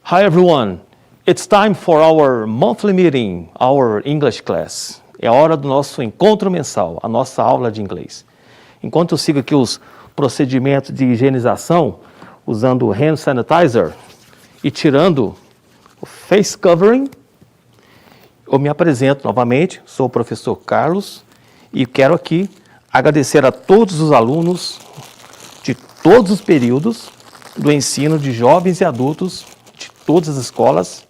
Hi everyone, it's time for our monthly meeting, our English class. É a hora do nosso encontro mensal, a nossa aula de inglês. Enquanto eu sigo aqui os procedimentos de higienização, usando o hand sanitizer e tirando o face covering, eu me apresento novamente, sou o professor Carlos e quero aqui agradecer a todos os alunos de todos os períodos do ensino de jovens e adultos de todas as escolas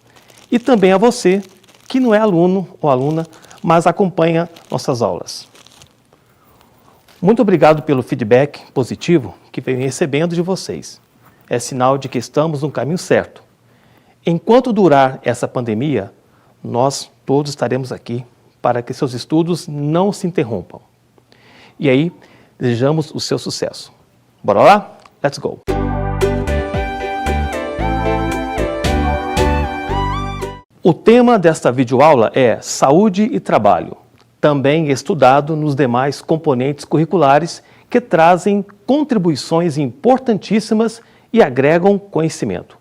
e também a você que não é aluno ou aluna, mas acompanha nossas aulas. Muito obrigado pelo feedback positivo que venho recebendo de vocês. É sinal de que estamos no caminho certo. Enquanto durar essa pandemia, nós todos estaremos aqui para que seus estudos não se interrompam. E aí, desejamos o seu sucesso. Bora lá? Let's go! O tema desta videoaula é Saúde e Trabalho, também estudado nos demais componentes curriculares que trazem contribuições importantíssimas e agregam conhecimento.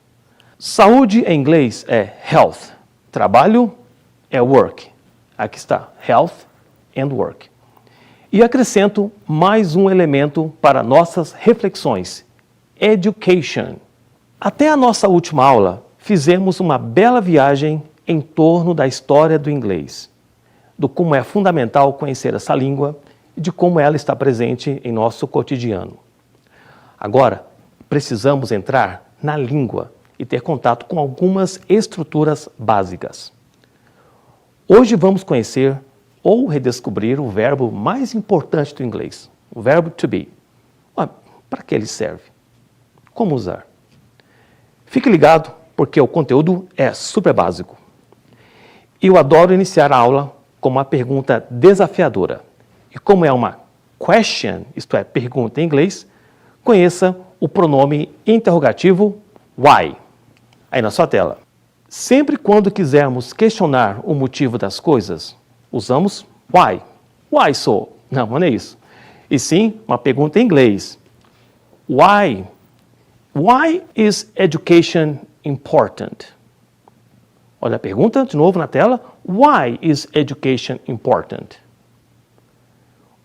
Saúde em inglês é health, trabalho é work. Aqui está, health and work. E acrescento mais um elemento para nossas reflexões, education. Até a nossa última aula, fizemos uma bela viagem em torno da história do inglês, do como é fundamental conhecer essa língua e de como ela está presente em nosso cotidiano. Agora, precisamos entrar na língua e ter contato com algumas estruturas básicas. Hoje vamos conhecer ou redescobrir o verbo mais importante do inglês, o verbo to be. Para que ele serve? Como usar? Fique ligado, porque o conteúdo é super básico. E eu adoro iniciar a aula com uma pergunta desafiadora. E como é uma question, isto é, pergunta em inglês, conheça o pronome interrogativo why. Aí na sua tela. Sempre quando quisermos questionar o motivo das coisas, usamos why. Why so? Não, não é isso. E sim, uma pergunta em inglês. Why? Why is education important? Olha a pergunta de novo na tela. Why is education important?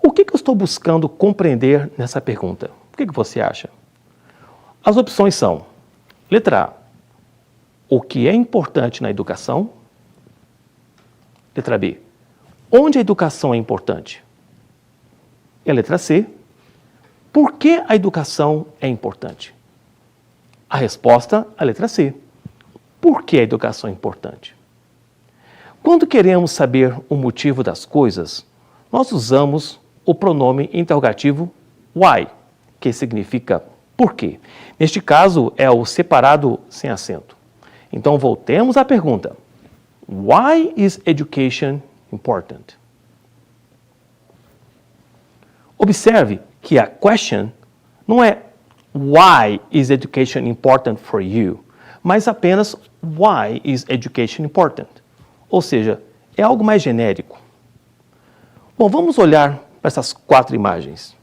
O que eu estou buscando compreender nessa pergunta? O que você acha? As opções são: letra A, o que é importante na educação? Letra B, onde a educação é importante? E a letra C, por que a educação é importante? A resposta, a letra C. Por que a educação é importante? Quando queremos saber o motivo das coisas, nós usamos o pronome interrogativo why, que significa por quê. Neste caso, é o separado sem acento. Então, voltemos à pergunta. Why is education important? Observe que a question não é why is education important for you, mas apenas why is education important? Ou seja, é algo mais genérico. Bom, vamos olhar para essas 4 imagens.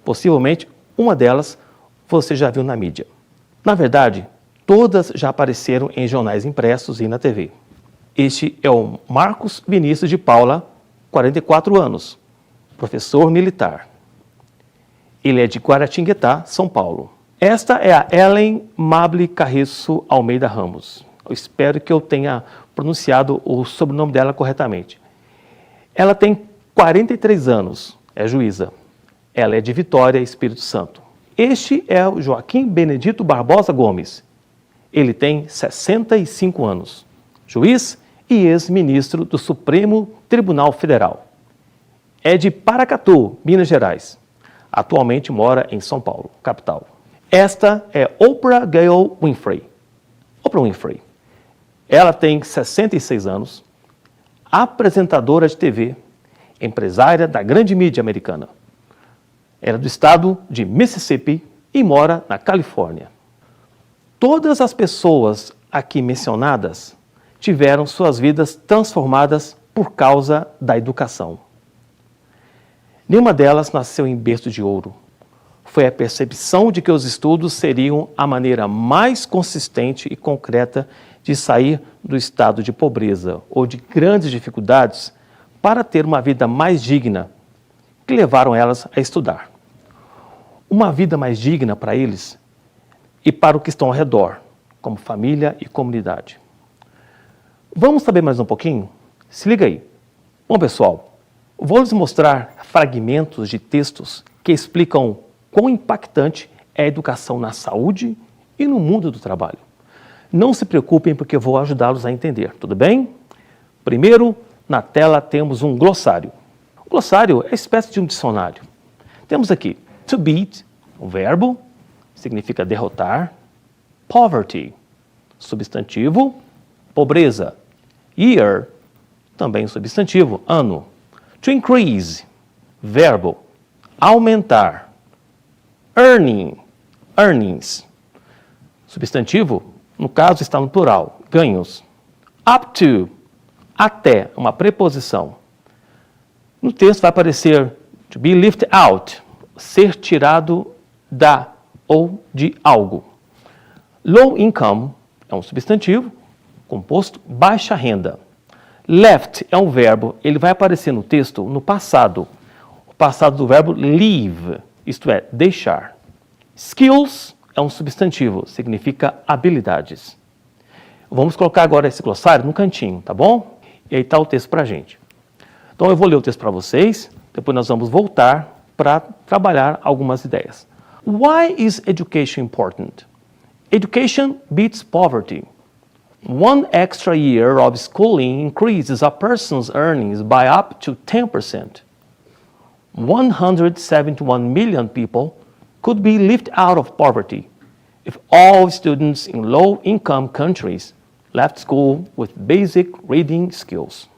Possivelmente, uma delas você já viu na mídia. Na verdade, todas já apareceram em jornais impressos e na TV. Este é o Marcos Vinícius de Paula, 44 anos, professor militar. Ele é de Guaratinguetá, São Paulo. Esta é a Ellen Mable Carriço Almeida Ramos. Eu espero que eu tenha pronunciado o sobrenome dela corretamente. Ela tem 43 anos, é juíza. Ela é de Vitória, Espírito Santo. Este é o Joaquim Benedito Barbosa Gomes. Ele tem 65 anos, juiz e ex-ministro do Supremo Tribunal Federal. É de Paracatu, Minas Gerais. Atualmente mora em São Paulo, capital. Esta é Oprah Gayle Winfrey. Oprah Winfrey. Ela tem 66 anos, apresentadora de TV, empresária da grande mídia americana. Ela é do estado de Mississippi e mora na Califórnia. Todas as pessoas aqui mencionadas tiveram suas vidas transformadas por causa da educação. Nenhuma delas nasceu em berço de ouro. foi a percepção de que os estudos seriam a maneira mais consistente e concreta de sair do estado de pobreza ou de grandes dificuldades para ter uma vida mais digna, que levaram elas a estudar. Uma vida mais digna para eles e para o que estão ao redor, como família e comunidade. Vamos saber mais um pouquinho? Se liga aí. Bom, pessoal, vou lhes mostrar fragmentos de textos que explicam quão impactante é a educação na saúde e no mundo do trabalho. Não se preocupem porque eu vou ajudá-los a entender, tudo bem? Primeiro, na tela temos um glossário. O glossário é uma espécie de um dicionário. Temos aqui to beat, o verbo, significa derrotar. Poverty, substantivo, pobreza. Year, também substantivo, ano. To increase, verbo, aumentar. Earning, earnings, substantivo, no caso está no plural, ganhos. Up to, até, uma preposição. No texto vai aparecer to be lifted out, ser tirado da ou de algo. Low income é um substantivo, composto, baixa renda. Left é um verbo, ele vai aparecer no texto no passado. O passado do verbo leave, isto é, deixar. Skills é um substantivo, significa habilidades. Vamos colocar agora esse glossário no cantinho, tá bom? E aí está o texto para a gente. Então eu vou ler o texto para vocês, depois nós vamos voltar para trabalhar algumas ideias. Why is education important? Education beats poverty. One extra year of schooling increases a person's earnings by up to 10%. 171 million people could be lifted out of poverty if all students in low-income countries left school with basic reading skills.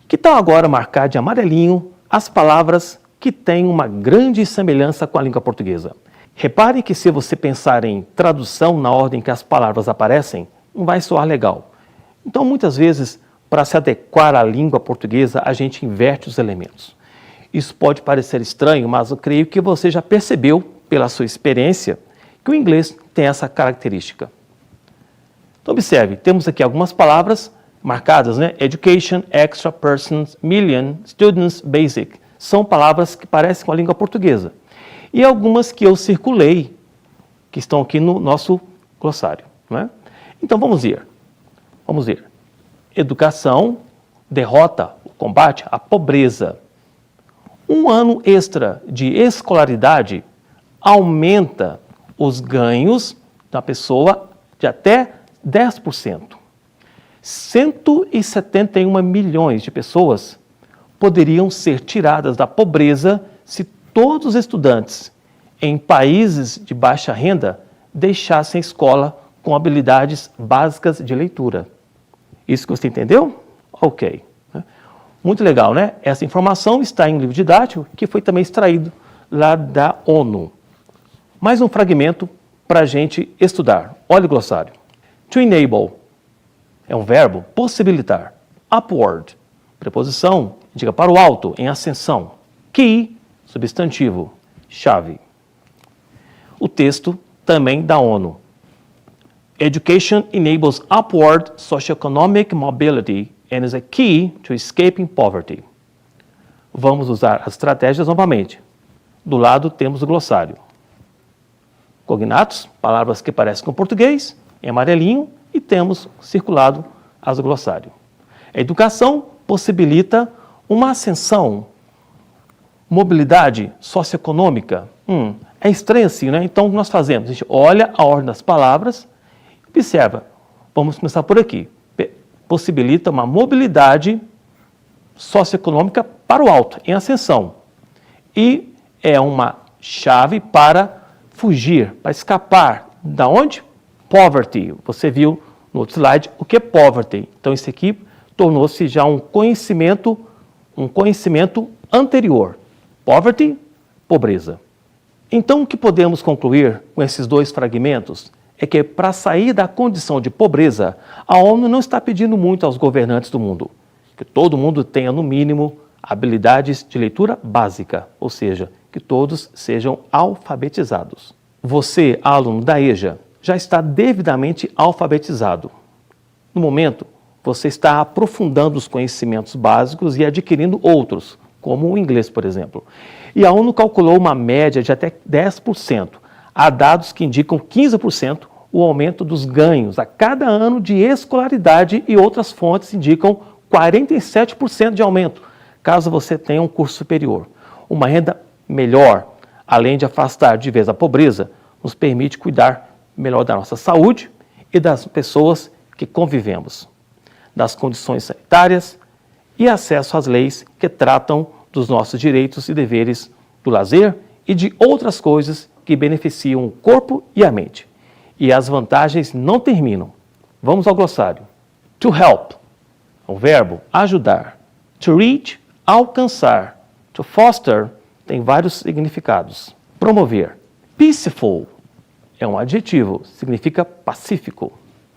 Que tal agora marcar de amarelinho as palavras que têm uma grande semelhança com a língua portuguesa? Repare que se você pensar em tradução na ordem que as palavras aparecem, não vai soar legal. Então, muitas vezes, para se adequar à língua portuguesa, a gente inverte os elementos. Isso pode parecer estranho, mas eu creio que você já percebeu, pela sua experiência, que o inglês tem essa característica. Então, observe, temos aqui algumas palavras marcadas, né? Education, extra, persons, million, students, basic. São palavras que parecem com a língua portuguesa. E algumas que eu circulei, que estão aqui no nosso glossário, né? Então, vamos ver. Vamos ver. Educação derrota, combate a pobreza. Um ano extra de escolaridade aumenta os ganhos da pessoa de até 10%. 171 milhões de pessoas poderiam ser tiradas da pobreza se todos os estudantes em países de baixa renda deixassem a escola com habilidades básicas de leitura. Isso que você entendeu? Ok. Muito legal, né? Essa informação está em um livro didático que foi também extraído lá da ONU. Mais um fragmento para a gente estudar. Olha o glossário. To enable é um verbo, possibilitar. Upward, preposição, indica para o alto, em ascensão. Key, substantivo, chave. O texto também da ONU. Education enables upward socioeconomic mobility and is a key to escaping poverty. Vamos usar as estratégias novamente. Do lado temos o glossário. Cognatos, palavras que parecem com português, em amarelinho, e temos circulado as glossário. A educação possibilita uma ascensão, mobilidade socioeconômica. É estranho assim, né? Então, o que nós fazemos? A gente olha a ordem das palavras, observa. Vamos começar por aqui. Possibilita uma mobilidade socioeconômica para o alto, em ascensão. E é uma chave para fugir, para escapar. Da onde? Poverty. Você viu no outro slide o que é poverty. Então, isso aqui tornou-se já um conhecimento anterior. Poverty, pobreza. Então, o que podemos concluir com esses dois fragmentos é que, para sair da condição de pobreza, a ONU não está pedindo muito aos governantes do mundo. Que todo mundo tenha, no mínimo, habilidades de leitura básica, ou seja, que que todos sejam alfabetizados. Você, aluno da EJA, já está devidamente alfabetizado. No momento, você está aprofundando os conhecimentos básicos e adquirindo outros, como o inglês, por exemplo. E a ONU calculou uma média de até 10%. Há dados que indicam 15% o aumento dos ganhos a cada ano de escolaridade e outras fontes indicam 47% de aumento, caso você tenha um curso superior. Uma renda melhor, além de afastar de vez a pobreza, nos permite cuidar melhor da nossa saúde e das pessoas que convivemos, das condições sanitárias e acesso às leis que tratam dos nossos direitos e deveres, do lazer e de outras coisas que beneficiam o corpo e a mente. E as vantagens não terminam. Vamos ao glossário. To help, o verbo ajudar. To reach, alcançar. To foster, tem vários significados. Promover. Peaceful, é um adjetivo, significa pacífico.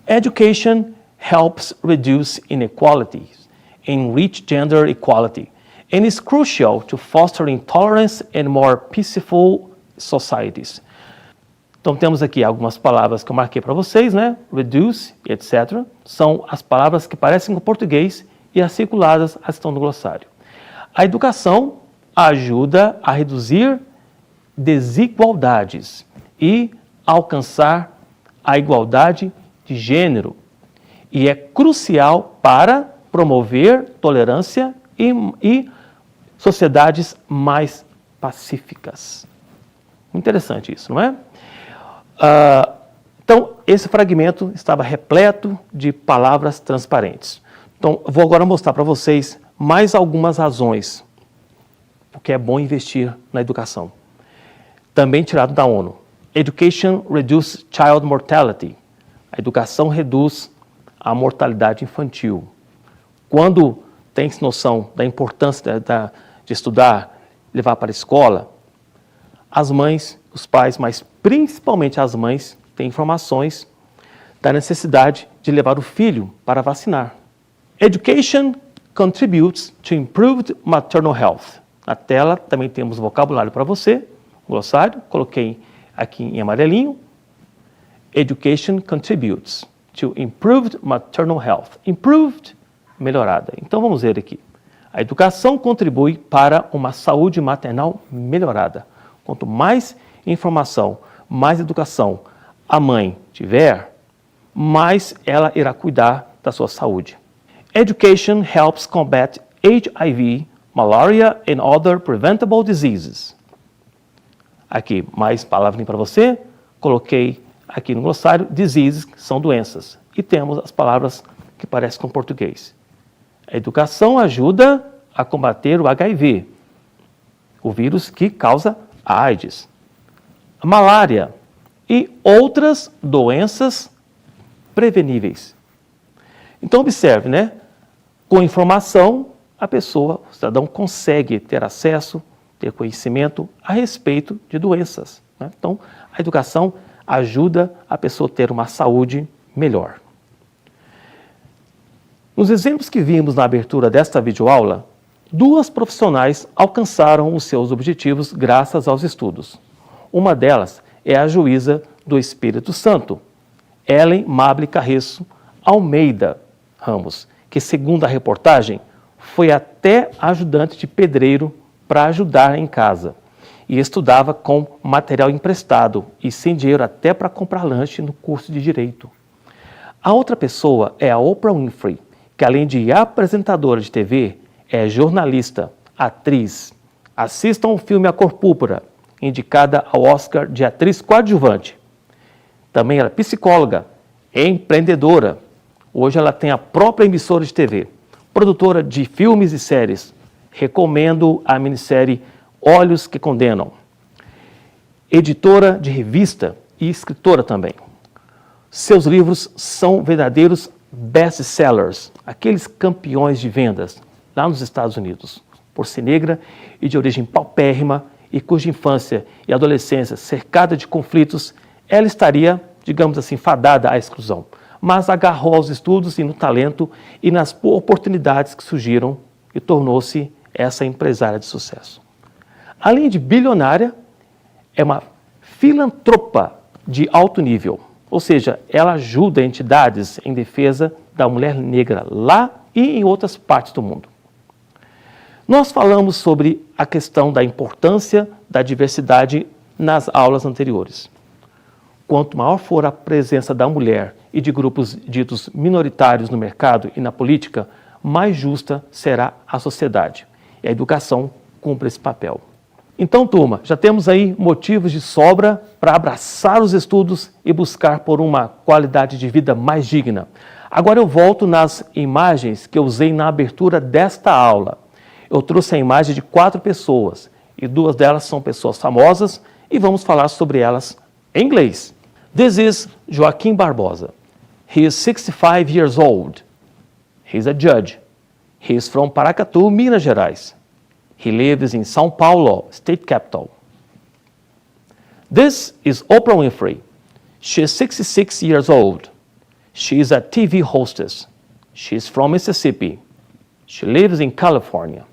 Education helps reduce inequalities, enrich gender equality, and is crucial to fostering tolerance and more peaceful societies. Então temos aqui algumas palavras que eu marquei para vocês, né? Reduce, etc. São as palavras que parecem com português e as circuladas estão no glossário. A educação ajuda a reduzir desigualdades e alcançar a igualdade de gênero e é crucial para promover tolerância e sociedades mais pacíficas. Interessante isso, não é? Então, esse fragmento estava repleto de palavras transparentes. Então, eu vou agora mostrar para vocês mais algumas razões porque é bom investir na educação. Também tirado da ONU. Education reduces child mortality. A educação reduz a mortalidade infantil. Quando tem-se noção da importância de estudar, levar para a escola, as mães, os pais, mas principalmente as mães, têm informações da necessidade de levar o filho para vacinar. Education contributes to improved maternal health. Na tela também temos vocabulário para você, glossário, coloquei aqui em amarelinho. Education contributes to improved maternal health. Improved, melhorada. Então vamos ver aqui. A educação contribui para uma saúde maternal melhorada. Quanto mais informação, mais educação a mãe tiver, mais ela irá cuidar da sua saúde. Education helps combat HIV, malaria and other preventable diseases. Aqui, mais palavrinha para você. Coloquei aqui no glossário, diseases, que são doenças. E temos as palavras que parecem com português. A educação ajuda a combater o HIV, o vírus que causa a AIDS, a malária e outras doenças preveníveis. Então, observe, né? Com informação, a pessoa, o cidadão, consegue ter acesso, ter conhecimento a respeito de doenças, né? Então, a educação ajuda a pessoa a ter uma saúde melhor. Nos exemplos que vimos na abertura desta videoaula, duas profissionais alcançaram os seus objetivos graças aos estudos. Uma delas é a juíza do Espírito Santo, Ellen Mable Carreço Almeida Ramos, que, segundo a reportagem, foi até ajudante de pedreiro para ajudar em casa e estudava com material emprestado e sem dinheiro até para comprar lanche no curso de Direito. A outra pessoa é a Oprah Winfrey, que além de apresentadora de TV, é jornalista, atriz. Assistam o filme A Cor Púrpura, indicada ao Oscar de atriz coadjuvante. Também ela é psicóloga, empreendedora. Hoje ela tem a própria emissora de TV, produtora de filmes e séries. Recomendo a minissérie Olhos que Condenam. Editora de revista e escritora também. Seus livros são verdadeiros best-sellers, aqueles campeões de vendas lá nos Estados Unidos. Por ser negra e de origem paupérrima e cuja infância e adolescência cercada de conflitos, ela estaria, digamos assim, fadada à exclusão. Mas agarrou aos estudos e no talento e nas oportunidades que surgiram e tornou-se essa empresária de sucesso. Além de bilionária, é uma filantropa de alto nível, ou seja, ela ajuda entidades em defesa da mulher negra lá e em outras partes do mundo. Nós falamos sobre a questão da importância da diversidade nas aulas anteriores. Quanto maior for a presença da mulher e de grupos ditos minoritários no mercado e na política, mais justa será a sociedade. E a educação cumpre esse papel. Então, turma, já temos aí motivos de sobra para abraçar os estudos e buscar por uma qualidade de vida mais digna. Agora eu volto nas imagens que eu usei na abertura desta aula. Eu trouxe a imagem de 4 pessoas e 2 delas são pessoas famosas e vamos falar sobre elas em inglês. This is Joaquim Barbosa. He is 65 years old. He is a judge. He is from Paracatu, Minas Gerais. He lives in São Paulo, state capital. This is Oprah Winfrey. She is 66 years old. She is a TV hostess. She is from Mississippi. She lives in California.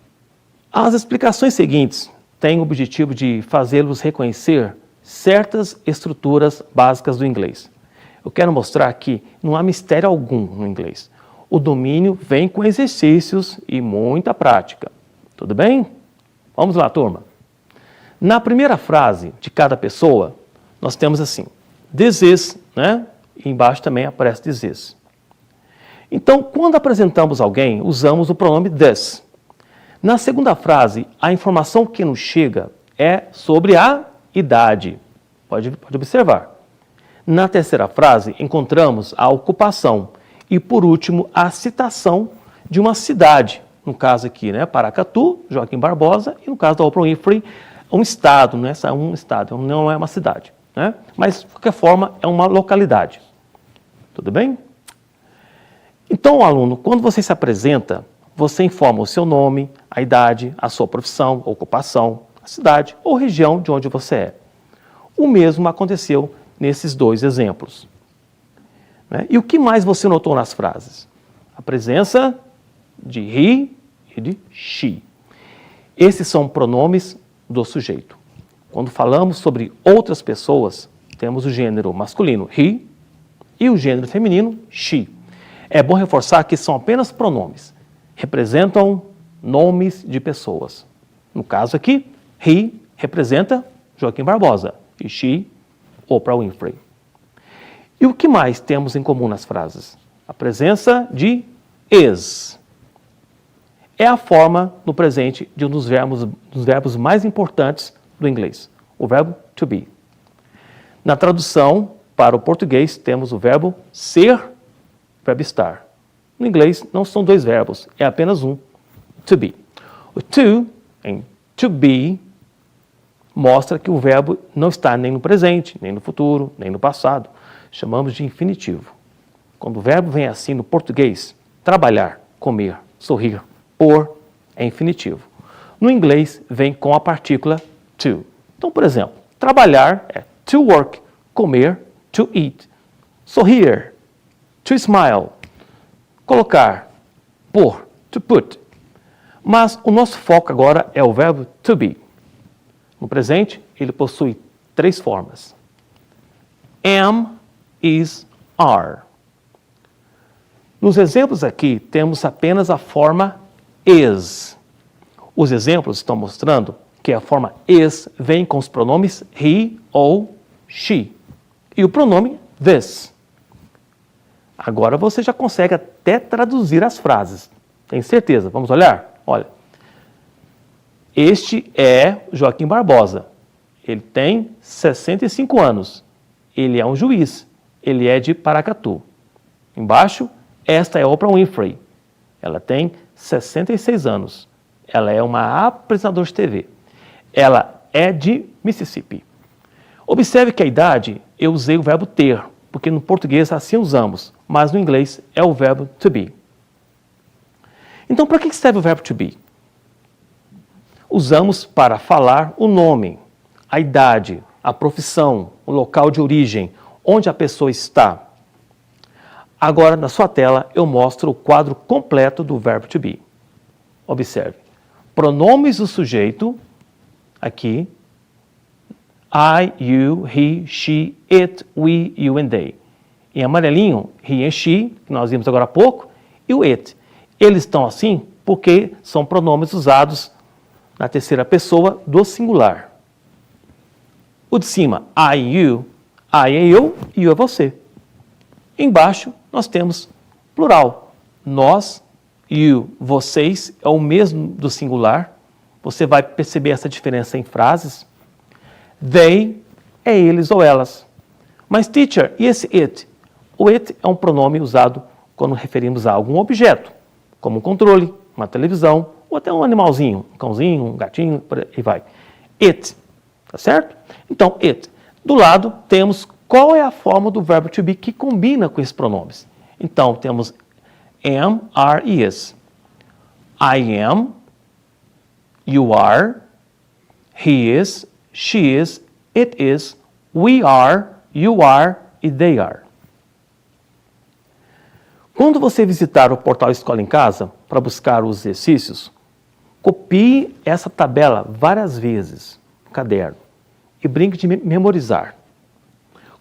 As explicações seguintes têm o objetivo de fazê-los reconhecer certas estruturas básicas do inglês. Eu quero mostrar que não há mistério algum no inglês. O domínio vem com exercícios e muita prática. Tudo bem? Vamos lá, turma. Na primeira frase de cada pessoa, nós temos assim, this is, né? E embaixo também aparece this is. Então, quando apresentamos alguém, usamos o pronome this. Na segunda frase, a informação que nos chega é sobre a idade. Pode observar. Na terceira frase, encontramos a ocupação. E, por último, a citação de uma cidade. No caso aqui, né, Paracatu, Joaquim Barbosa, e no caso da Oprah Winfrey, um estado, né, um estado, não é uma cidade. Né? Mas, de qualquer forma, é uma localidade. Tudo bem? Então, aluno, quando você se apresenta, você informa o seu nome, a idade, a sua profissão, a ocupação, a cidade ou região de onde você é. O mesmo aconteceu nesses 2 exemplos. Né? E o que mais você notou nas frases? A presença de he e de she. Esses são pronomes do sujeito. Quando falamos sobre outras pessoas, temos o gênero masculino he e o gênero feminino she. É bom reforçar que são apenas pronomes. Representam nomes de pessoas. No caso aqui, he representa Joaquim Barbosa e she, Oprah Winfrey. E o que mais temos em comum nas frases? A presença de is. É a forma no presente de um dos verbos mais importantes do inglês, o verbo to be. Na tradução para o português, temos o verbo ser, verbo estar. No inglês, não são 2 verbos, é apenas um, to be. O to, em to be, mostra que o verbo não está nem no presente, nem no futuro, nem no passado. Chamamos de infinitivo. Quando o verbo vem assim no português, trabalhar, comer, sorrir, pôr, é infinitivo. No inglês, vem com a partícula to. Então, por exemplo, trabalhar é to work, comer, to eat, sorrir, to smile, colocar, pôr, to put. Mas o nosso foco agora é o verbo to be. No presente, ele possui 3 formas. Am, is, are. Nos exemplos aqui, temos apenas a forma is. Os exemplos estão mostrando que a forma is vem com os pronomes he ou she. E o pronome this. Agora você já consegue até traduzir as frases. Tem certeza? Vamos olhar? Olha. Este é Joaquim Barbosa. Ele tem 65 anos. Ele é um juiz. Ele é de Paracatu. Embaixo, esta é Oprah Winfrey. Ela tem 66 anos. Ela é uma apresentadora de TV. Ela é de Mississippi. Observe que a idade, eu usei o verbo ter, porque no português assim usamos, mas no inglês é o verbo to be. Então, para que serve o verbo to be? Usamos para falar o nome, a idade, a profissão, o local de origem, onde a pessoa está. Agora, na sua tela, eu mostro o quadro completo do verbo to be. Observe. Pronomes do sujeito, aqui, I, you, he, she, it, we, you and they. Em amarelinho, he and she, que nós vimos agora há pouco, e o it. Eles estão assim porque são pronomes usados na terceira pessoa do singular. O de cima, I e you, I é eu e you é você. Embaixo, nós temos plural. Nós, you, vocês, é o mesmo do singular. Você vai perceber essa diferença em frases. They é eles ou elas. Mas, teacher, e esse it? O it é um pronome usado quando referimos a algum objeto, como um controle, uma televisão, ou até um animalzinho, um cãozinho, um gatinho, por aí vai. It, tá certo? Então, it. Do lado, temos qual é a forma do verbo to be que combina com esses pronomes. Então, temos am, are e is. I am, you are, he is, she is, it is, we are, you are e they are. Quando você visitar o portal Escola em Casa para buscar os exercícios, copie essa tabela várias vezes no caderno e brinque de memorizar.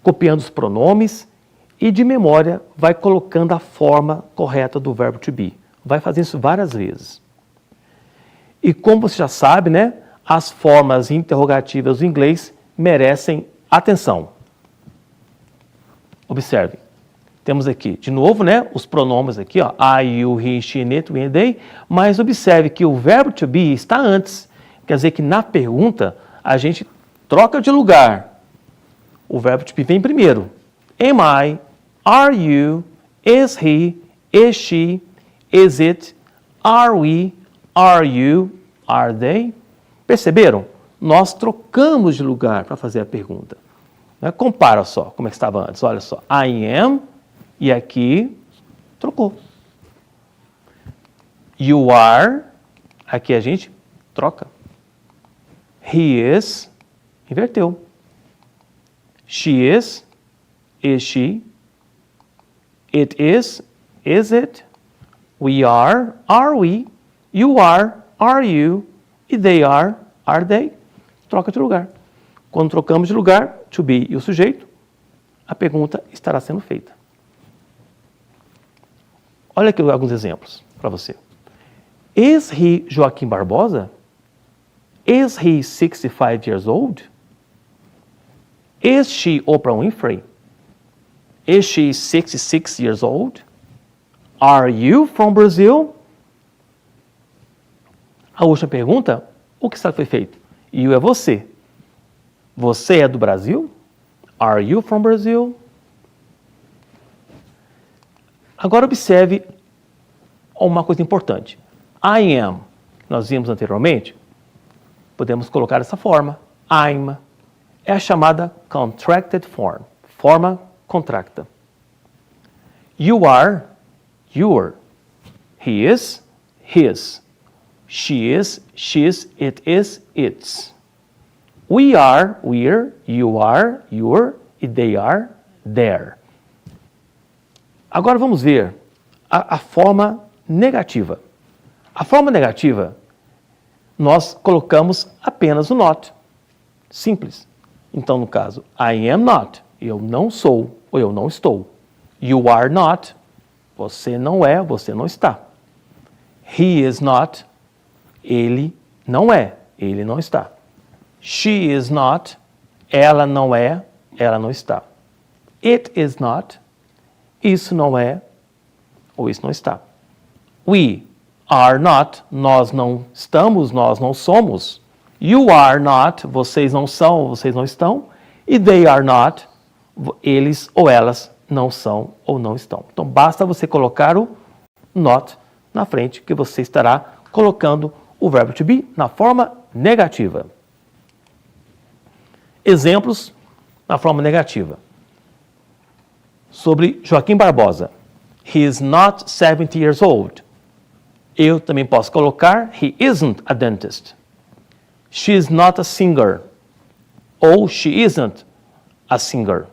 Copiando os pronomes e de memória vai colocando a forma correta do verbo to be. Vai fazer isso várias vezes. E como você já sabe, né, as formas interrogativas do inglês merecem atenção. Observe. Temos aqui, de novo, né, os pronomes aqui, ó, I, you, he, she, it, we and they, mas observe que o verbo to be está antes. Quer dizer que na pergunta a gente troca de lugar. O verbo to be vem primeiro. Am I? Are you? Is he? Is she? Is it? Are we? Are you? Are they? Perceberam? Nós trocamos de lugar para fazer a pergunta. Compara só como é que estava antes. Olha só. I am. E aqui, trocou. You are, aqui a gente troca. He is, inverteu. She is she. It is it. We are we. You are you. E they are they. Troca de lugar. Quando trocamos de lugar, to be e o sujeito, a pergunta estará sendo feita. Olha aqui alguns exemplos para você. Is he Joaquim Barbosa? Is he 65 years old? Is she Oprah Winfrey? Is she 66 years old? Are you from Brazil? A última pergunta, o que foi feito? You é você. Você é do Brasil? Are you from Brazil? Agora observe uma coisa importante. I am, nós vimos anteriormente, podemos colocar dessa forma. I'm é a chamada contracted form, forma contracta. You are, your. He is, his. She is, she's, it is, its. We are, we're, you are, your, e they are, their. Agora vamos ver a forma negativa. A forma negativa, nós colocamos apenas o not. Simples. Então, no caso, I am not, eu não sou ou eu não estou. You are not, você não é, você não está. He is not, ele não é, ele não está. She is not, ela não é, ela não está. It is not, isso não é, ou isso não está. We are not, nós não estamos, nós não somos. You are not, vocês não são, vocês não estão. E they are not, eles ou elas não são ou não estão. Então, basta você colocar o not na frente, que você estará colocando o verbo to be na forma negativa. Exemplos na forma negativa. Sobre Joaquim Barbosa. He is not 70 years old. Eu também posso colocar, he isn't a dentist. She is not a singer. Ou she isn't a singer.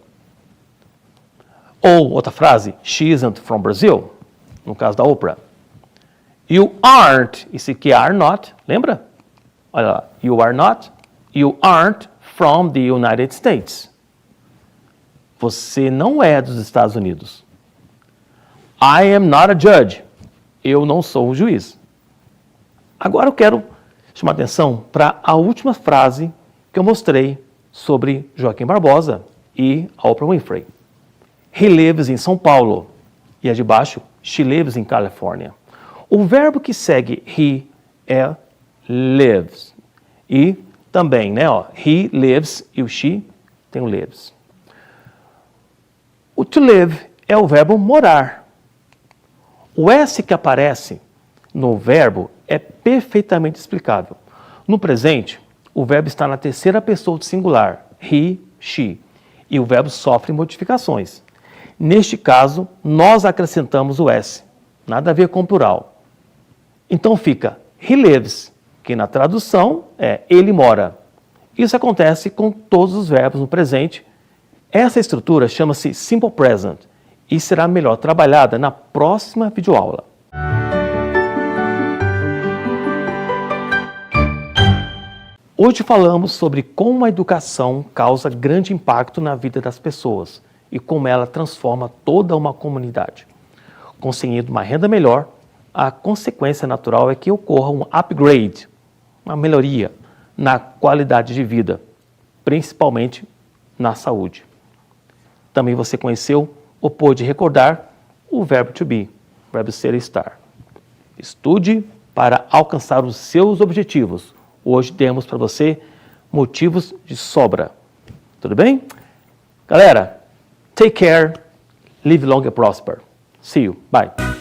Ou outra frase, she isn't from Brazil. No caso da Oprah. You aren't, esse aqui are not, lembra? Olha lá, you are not, You aren't from the United States. Você não é dos Estados Unidos. I am not a judge. Eu não sou um juiz. Agora eu quero chamar a atenção para a última frase que eu mostrei sobre Joaquim Barbosa e Oprah Winfrey. He lives in São Paulo. E a de baixo, she lives in California. O verbo que segue he é lives. E também, né, ó, he lives e o she tem o lives. O to live é o verbo morar. O S que aparece no verbo é perfeitamente explicável. No presente, o verbo está na terceira pessoa do singular, he, she, e o verbo sofre modificações. Neste caso, nós acrescentamos o S, nada a ver com o plural. Então fica he lives, que na tradução é ele mora. Isso acontece com todos os verbos no presente. Essa estrutura chama-se Simple Present e será melhor trabalhada na próxima videoaula. Hoje falamos sobre como a educação causa grande impacto na vida das pessoas e como ela transforma toda uma comunidade. Conseguindo uma renda melhor, a consequência natural é que ocorra um upgrade, uma melhoria na qualidade de vida, principalmente na saúde. Também você conheceu ou pôde recordar o verbo to be, o verbo ser e estar. Estude para alcançar os seus objetivos. Hoje temos para você motivos de sobra. Tudo bem? Galera, take care, live long and prosper. See you. Bye.